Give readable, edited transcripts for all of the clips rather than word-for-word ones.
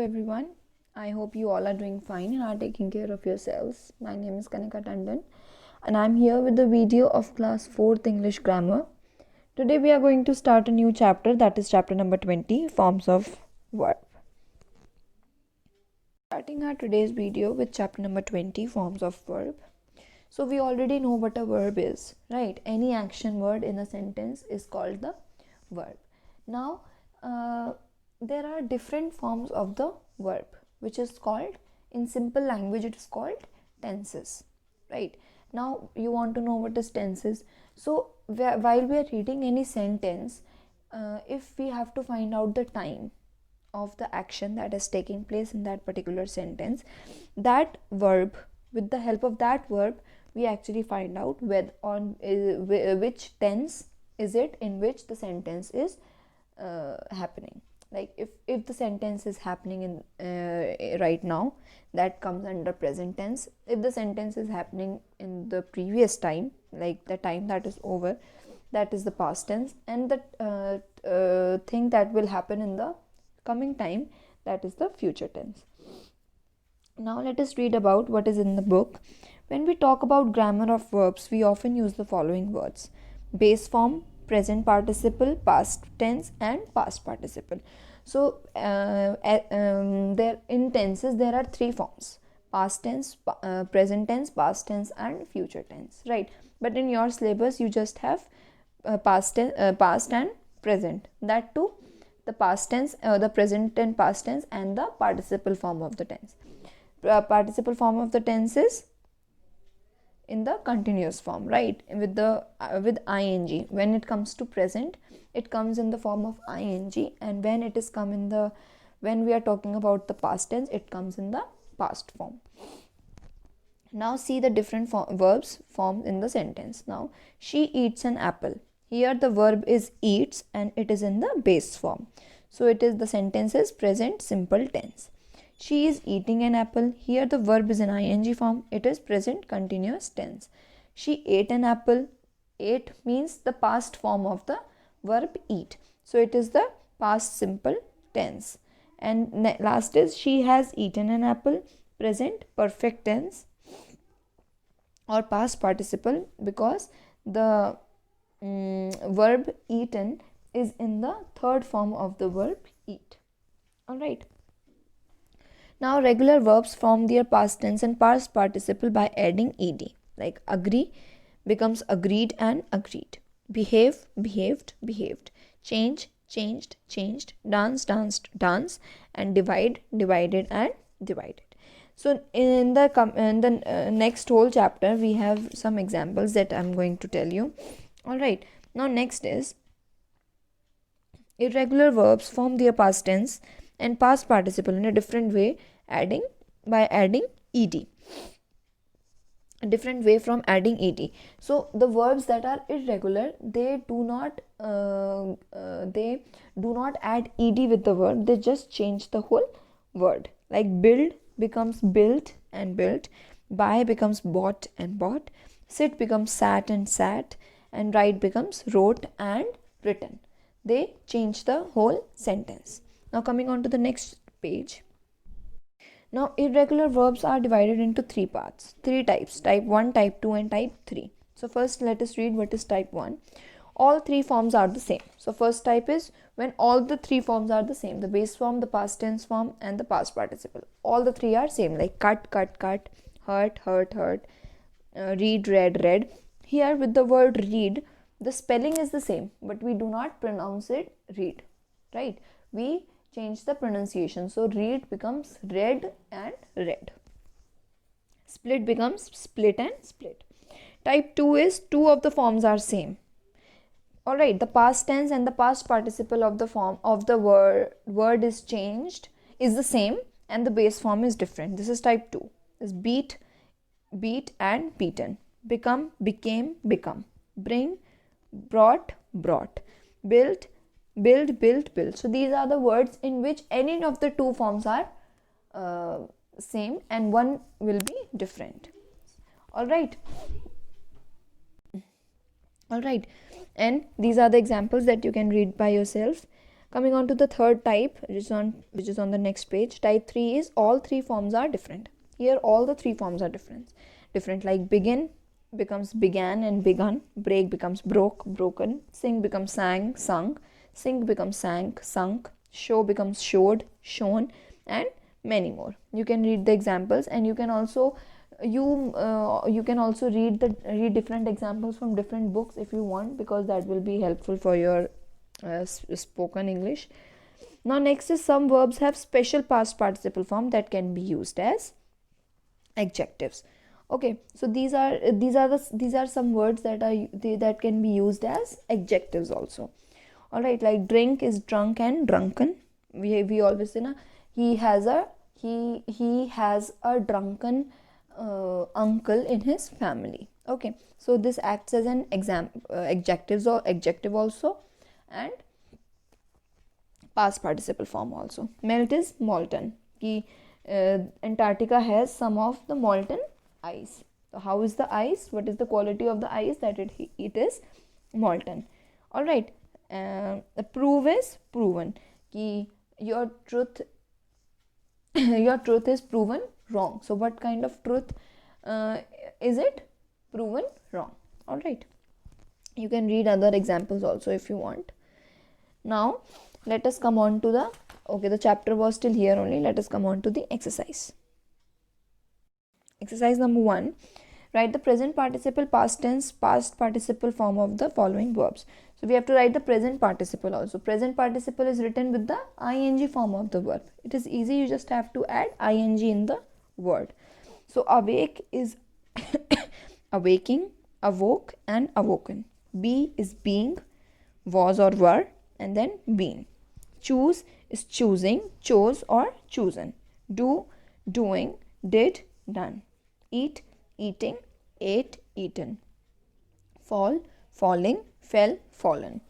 everyone. I hope you all are doing fine and are taking care of yourselves. My name is Kanika Tandon and I'm here with the video of class 4th English grammar. Today we are going to start a new chapter, that is chapter number 20, forms of verb. Starting our today's video with chapter number 20, forms of verb. So we already know what a verb is, right? Any action word in a sentence is called the verb. Now there are different forms of the verb, which is called, in simple language it is called tenses, right? Now you want to know what is tenses. So while we are reading any sentence, if we have to find out the time of the action that is taking place in that particular sentence, that verb, with the help of that verb, we actually find out which tense is it in which the sentence is happening. Like if the sentence is happening in right now, that comes under present tense. If the sentence is happening in the previous time, like the time that is over, that is the past tense, and the thing that will happen in the coming time, that is the future tense. Now let us read about what is in the book. When we talk about grammar of verbs, we often use the following words: base form, present participle, past tense, and past participle. So there in tenses there are three forms: past tense, present tense, past tense, and future tense, right? But in your syllabus you just have past and present. That too, the past tense, the present and past tense, and the participle form of the tense. Participle form of the tense is in the continuous form, right? With ing. When it comes to present, it comes in the form of ing, and when we are talking about the past tense, it comes in the past form. Now see the different verbs formed in the sentence. Now, she eats an apple. Here the verb is eats and it is in the base form. So it is, the sentence is present simple tense. She is eating an apple. Here the verb is in ing form. It is present continuous tense. She ate an apple. Ate means the past form of the verb eat. So it is the past simple tense. And last is, she has eaten an apple. Present perfect tense or past participle, because the verb eaten is in the third form of the verb eat. Alright. Now regular verbs form their past tense and past participle by adding ed. Like agree becomes agreed and agreed. Behave, behaved, behaved. Change, changed, changed. Dance, danced, dance. And divide, divided, and divided. So in the next whole chapter, we have some examples that I'm going to tell you. Alright. Now next is, irregular verbs form their past tense and past participle in a different way, by adding ed. A different way from adding ed. So the verbs that are irregular, they do not add ed with the verb. They just change the whole word. Like build becomes built and built. Buy becomes bought and bought. Sit becomes sat and sat. And write becomes wrote and written. They change the whole sentence. Now coming on to the next page. Now irregular verbs are divided into three types: type 1, type 2, and type 3. So first let us read what is type 1. All three forms are the same. So first type is when all the three forms are the same: the base form, the past tense form, and the past participle. All the three are same, like cut, cut, cut, hurt, hurt, hurt, read, read, read. Here with the word read, the spelling is the same, but we do not pronounce it read, right? We change the pronunciation. So read becomes read and read. Split becomes split and split. Type 2 is two of the forms are same. Alright, the past tense and the past participle of the form of the word is changed, is the same, and the base form is different. This is type 2. Is beat, beat, and beaten. Become, became, become. Bring, brought, brought. Built, build, built, built. So these are the words in which any of the two forms are same and one will be different. Alright. And these are the examples that you can read by yourself. Coming on to the third type, which is on the next page. Type 3 is all three forms are different. Here all the three forms are different, like begin becomes began and begun, break becomes broke, broken, sing becomes sang, sung, sink becomes sank, sunk, show becomes showed, shown, and many more. You can read the examples, and you can also read different examples from different books if you want, because that will be helpful for your spoken English. Now next is some verbs have special past participle form that can be used as adjectives. Okay, so these are some words that can be used as adjectives also. All right, like drink is drunk and drunken. We always say na, he has a drunken uncle in his family. Okay, so this acts as an adjective also, and past participle form also. Melt is molten. Antarctica has some of the molten ice. So how is the ice? What is the quality of the ice? That it is molten. All right. The prove is proven. Your truth is proven wrong. So what kind of truth is it? Proven wrong. All right. You can read other examples also if you want. Now let us come on to the chapter was still here only. Let us come on to the exercise. Exercise number 1. Write the present participle, past tense, past participle form of the following verbs. So we have to write the present participle also. Present participle is written with the ing form of the verb. It is easy, you just have to add ing in the word. So awake is awaking, awoke, and awoken. Be is being, was or were, and then been. Choose is choosing, chose, or chosen. Do, doing, did, done. Eat, eating, ate, eaten. Fall, falling, fell, fallen.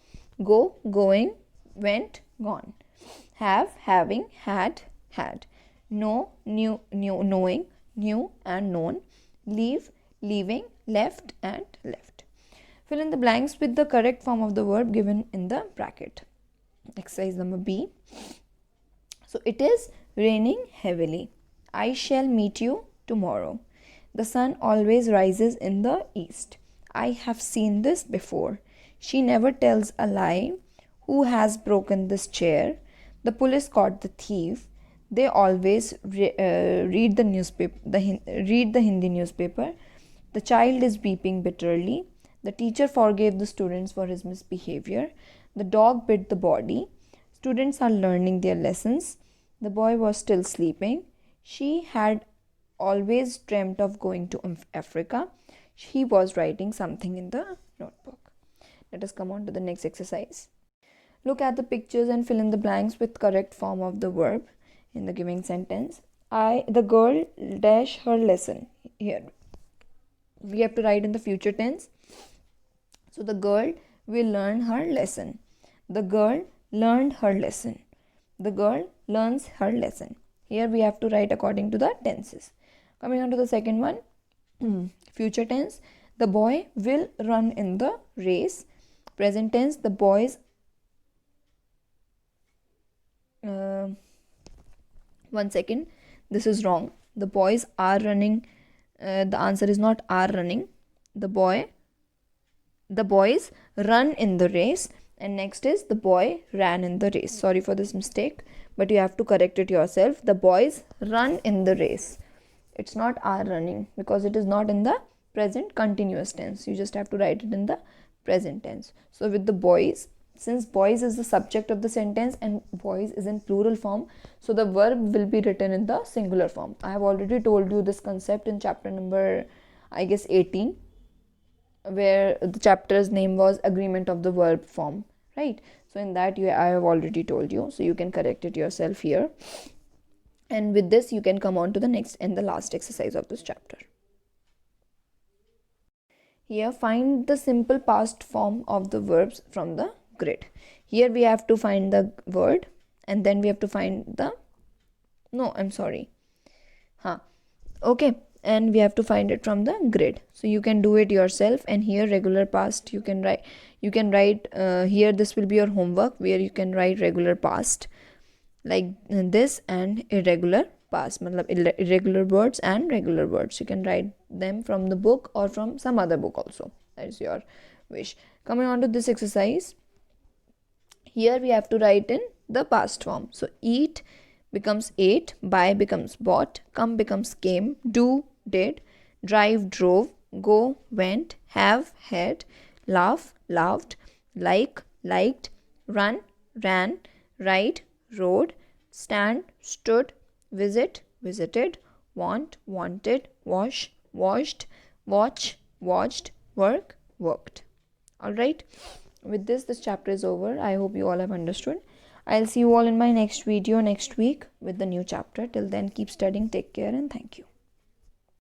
Go, going, went, gone. Have, having, had, had. Know, knew, knowing, knew, and known. Leave, leaving, left, and left. Fill in the blanks with the correct form of the verb given in the bracket. Exercise number B. So it is raining heavily. I shall meet you tomorrow. The sun always rises in the east. I have seen this before. She never tells a lie. Who has broken this chair? The police caught the thief. They always read the newspaper. Read the Hindi newspaper. The child is weeping bitterly. The teacher forgave the students for his misbehavior. The dog bit the body. Students are learning their lessons. The boy was still sleeping. She had always dreamt of going to Africa. He was writing something in the notebook. Let us come on to the next exercise. Look at the pictures and fill in the blanks with correct form of the verb in the given sentence. The girl dash her lesson. Here we have to write in the future tense. So the girl will learn her lesson. The girl learned her lesson. The girl learns her lesson. Here we have to write according to the tenses. Coming on to the second one, future tense. The boy will run in the race. Present tense, the boys. One second, this is wrong. The boys are running. The answer is not are running. The boys run in the race, and next is the boy ran in the race. Sorry for this mistake, but you have to correct it yourself. The boys run in the race. It's not are running because it is not in the present continuous tense. You just have to write it in the present tense. So with the boys, since boys is the subject of the sentence and boys is in plural form, so the verb will be written in the singular form. I have already told you this concept in chapter number, I guess, 18, where the chapter's name was agreement of the verb form, right? So in that I have already told you, so you can correct it yourself here. And with this you can come on to the next and the last exercise of this chapter. Here find the simple past form of the verbs from the grid. Here we have to find the word, and then we have to find the okay, and we have to find it from the grid. So you can do it yourself, and here regular past you can write. Here this will be your homework, where you can write regular past like this, and irregular past, irregular words and regular words. You can write them from the book or from some other book also. That is your wish. Coming on to this exercise, here we have to write in the past form. So eat becomes ate, buy becomes bought, come becomes came, do did, drive drove, go went, have had, laugh laughed, like liked, run ran, ride rode, stand stood, visit visited, want wanted, wash washed, watch watched, work worked. All right, with this chapter is over. I hope you all have understood. I'll see you all in my next video next week with the new chapter. Till then, keep studying, take care, and thank you.